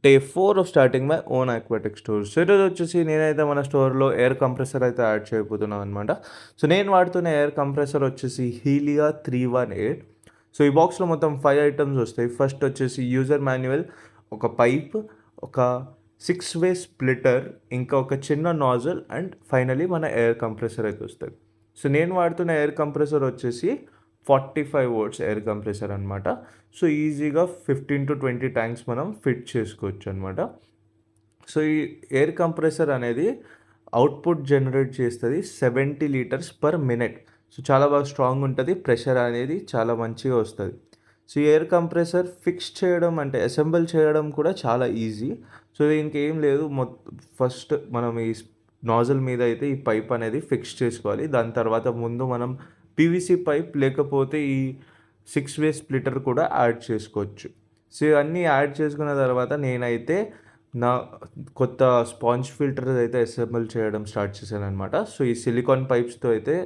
Day 4 of starting my own aquatic store. So ఈరోజు వచ్చేసి నేనైతే మన స్టోర్‌లో ఎయిర్ కంప్రెసర్ అయితే యాడ్ చేయబోతున్నాను అనమాట. సో నేను వాడుతున్న ఎయిర్ కంప్రెసర్ వచ్చేసి హీలియా 318. సో ఈ బాక్స్‌లో మొత్తం 5 ఐటెమ్స్ వస్తాయి. ఫస్ట్ వచ్చేసి యూజర్ మాన్యువల్, ఒక పైప్, ఒక 6 వే స్ప్లిటర్, ఇంకా ఒక చిన్న నాజిల్ అండ్ ఫైనల్లీ మన ఎయిర్ కంప్రెసర్ అయితే వస్తది. సో నేను వాడుతున్న ఎయిర్ కంప్రెసర్ వచ్చేసి 45 వోల్ట్స్ ఎయిర్ కంప్రెసర్ అనమాట. సో ఈజీగా 15-20 ట్యాంక్స్ మనం ఫిట్ చేసుకోవచ్చు అనమాట. సో ఈ ఎయిర్ కంప్రెసర్ అనేది అవుట్‌పుట్ జనరేట్ చేస్తది 70 లీటర్స్ పర్ మినిట్. సో చాలా బాగా స్ట్రాంగ్ ఉంటది. ప్రెషర్ అనేది చాలా మంచిగా వస్తది. సో ఈ ఎయిర్ కంప్రెసర్ ఫిక్స్ చేయడం అంటే అసెంబుల్ చేయడం కూడా చాలా ఈజీ. సో దీనికి ఏం లేదు, ఫస్ట్ మనం ఈ నాజిల్ మీద అయితే ఈ పైప్ అనేది ఫిక్స్ చేసుకోవాలి. దాని తర్వాత ముందు మనం పీవీసీ పైప్ లేకపోతే ఈ 6 వే స్ప్లిటర్ కూడా యాడ్ చేసుకోవచ్చు. సో ఇవన్నీ యాడ్ చేసుకున్న తర్వాత నేనైతే నా కొత్త స్పాంజ్ ఫిల్టర్స్ అయితే అసెంబుల్ చేయడం స్టార్ట్ చేశాననమాట. సో ఈ సిలికాన్ పైప్స్‌తో అయితే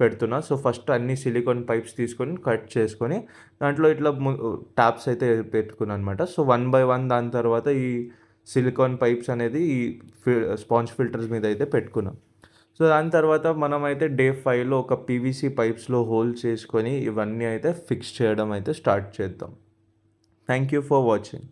పెడుతున్నా. సో ఫస్ట్ అన్ని సిలికాన్ పైప్స్ తీసుకొని కట్ చేసుకొని దాంట్లో ఇట్లా ట్యాప్స్ అయితే పెట్టుకున్నాను అనమాట. సో 1 బై 1 దాని తర్వాత ఈ సిలికాన్ పైప్స్ అనేది ఈ స్పాంజ్ ఫిల్టర్స్ మీద అయితే పెట్టుకున్నాం. సో దాని తర్వాత మనమైతే డే 5లో ఒక పీవీసీ పైప్స్‌లో హోల్ చేసుకొని ఇవన్నీ అయితే ఫిక్స్ చేయడం అయితే స్టార్ట్ చేద్దాం. Thank you for watching.